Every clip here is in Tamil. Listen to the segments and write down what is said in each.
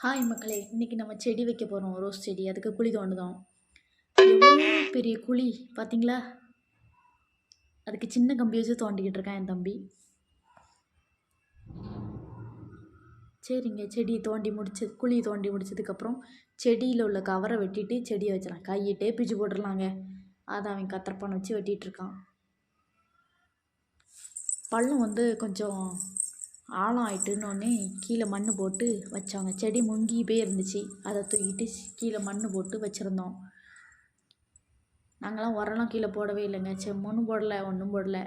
ஹாய் மக்களே, இன்றைக்கி நம்ம செடி வைக்க போகிறோம். ரோஸ் செடி. அதுக்கு குழி தோண்டுதோம். எவ்வளோ பெரிய குழி பார்த்தீங்களா? அதுக்கு சின்ன கம்பி வச்சு தோண்டிக்கிட்டு இருக்கான் என் தம்பி. சரிங்க, குழி தோண்டி முடிச்சதுக்கப்புறம் செடியில் உள்ள கவரை வெட்டிட்டு செடியை வச்சிடலாம். கையிட்டே பிச்சு போட்டுடலாங்க. அதை அவன் கத்திரப்பானை வச்சு வெட்டிகிட்டு இருக்கான். பள்ளம் கொஞ்சம் ஆழம் ஆயிட்டுன்னொன்னே கீழே மண் போட்டு வச்சாங்க. செடி முங்கி போய் இருந்துச்சு. அதை தூக்கிட்டு கீழே மண் போட்டு வச்சுருந்தோம். நாங்களாம் உரம்லாம் கீழே போடவே இல்லைங்க. செம்மண்ணும் போடலை, ஒன்றும் போடலை,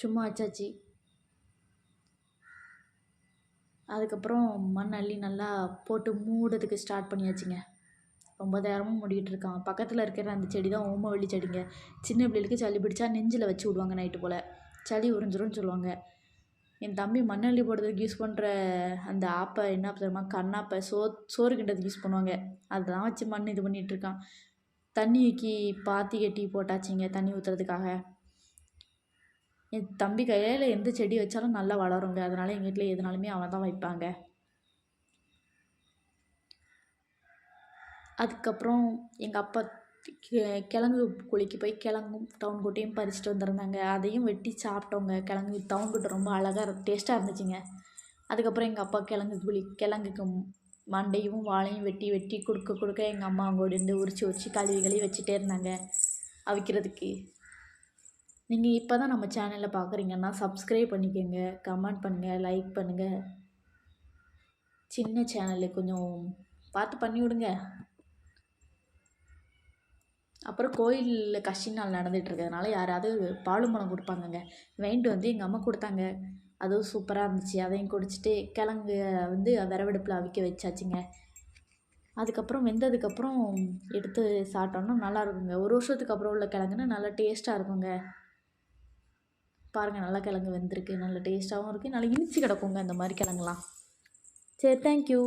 சும்மா வச்சாச்சு. அதுக்கப்புறம் மண் அள்ளி நல்லா போட்டு மூடுறதுக்கு ஸ்டார்ட் பண்ணியாச்சுங்க. ரொம்ப நேரமும் மூடிக்கிட்டு இருக்கான். பக்கத்தில் இருக்கிற அந்த செடி தான் ஓமவல்லி செடிங்க. சின்ன பிள்ளைகளுக்கு சளி பிடிச்சா நெஞ்சில் வச்சு விடுவாங்க. நைட்டு போல் சளி உறிஞ்சிரும்னு சொல்லுவாங்க. என் தம்பி மண்ணள்ளி போடுறதுக்கு யூஸ் பண்ணுற அந்த ஆப்பை என்ன தெரியுமா, கண்ணாப்பை சோறு கிண்டதுக்கு யூஸ் பண்ணுவாங்க. அதெல்லாம் வச்சு மண் இது பண்ணிகிட்ருக்கான். தண்ணி ஊக்கி பாத்தி கட்டி போட்டாச்சுங்க தண்ணி ஊற்றுறதுக்காக. என் தம்பி கையில் எந்த செடி வச்சாலும் நல்லா வளருங்க. அதனால் எங்கள் வீட்டில் எதுனாலுமே அவன் தான் வைப்பாங்க. அதுக்கப்புறம் எங்கள் அப்பா கிழங்கு குழிக்கு போய் கிழங்கும் டவுன் கொட்டையும் பறிச்சுட்டு வந்திருந்தாங்க. அதையும் வெட்டி சாப்பிட்டோங்க. கிழங்கு டவுன் கொட்டை ரொம்ப அழகாக டேஸ்ட்டாக இருந்துச்சுங்க. அதுக்கப்புறம் எங்கள் அப்பா கிழங்குக்கு மண்டையும் வாழையும் வெட்டி வெட்டி கொடுக்க எங்கள் அம்மா அங்கோடிருந்து உரிச்சு கழுவி வச்சுட்டே இருந்தாங்க அவிக்கிறதுக்கு. நீங்கள் இப்போ தான் நம்ம சேனலில் பார்க்குறீங்கன்னா சப்ஸ்கிரைப் பண்ணிக்கோங்க, கமெண்ட் பண்ணுங்கள், லைக் பண்ணுங்கள். சின்ன சேனலு கொஞ்சம் பார்த்து பண்ணி விடுங்க. அப்புறம் கோயிலில் கஷி நாள் நடந்துகிட்ருக்கிறதுனால யாராவது பாலும் பழம் கொடுப்பாங்கங்க. வாங்கிட்டு எங்கள் அம்மா கொடுத்தாங்க. அதுவும் சூப்பராக இருந்துச்சு. அதையும் குடிச்சிட்டு கிழங்கு விறவடுப்பில் அவிக்க வச்சாச்சுங்க. அதுக்கப்புறம் வெந்ததுக்கப்புறம் எடுத்து சாப்பிட்டோன்னா நல்லா இருக்குங்க. ஒரு வருஷத்துக்கு அப்புறம் உள்ள கிழங்குன்னா நல்லா டேஸ்ட்டாக இருக்குங்க. பாருங்கள், நல்லா கிழங்கு வெந்திருக்கு, நல்லா டேஸ்ட்டாகவும் இருக்குது, நல்லா இனிச்சு கிடக்குங்க இந்த மாதிரி கிழங்குலாம். சரி, தேங்க்யூ.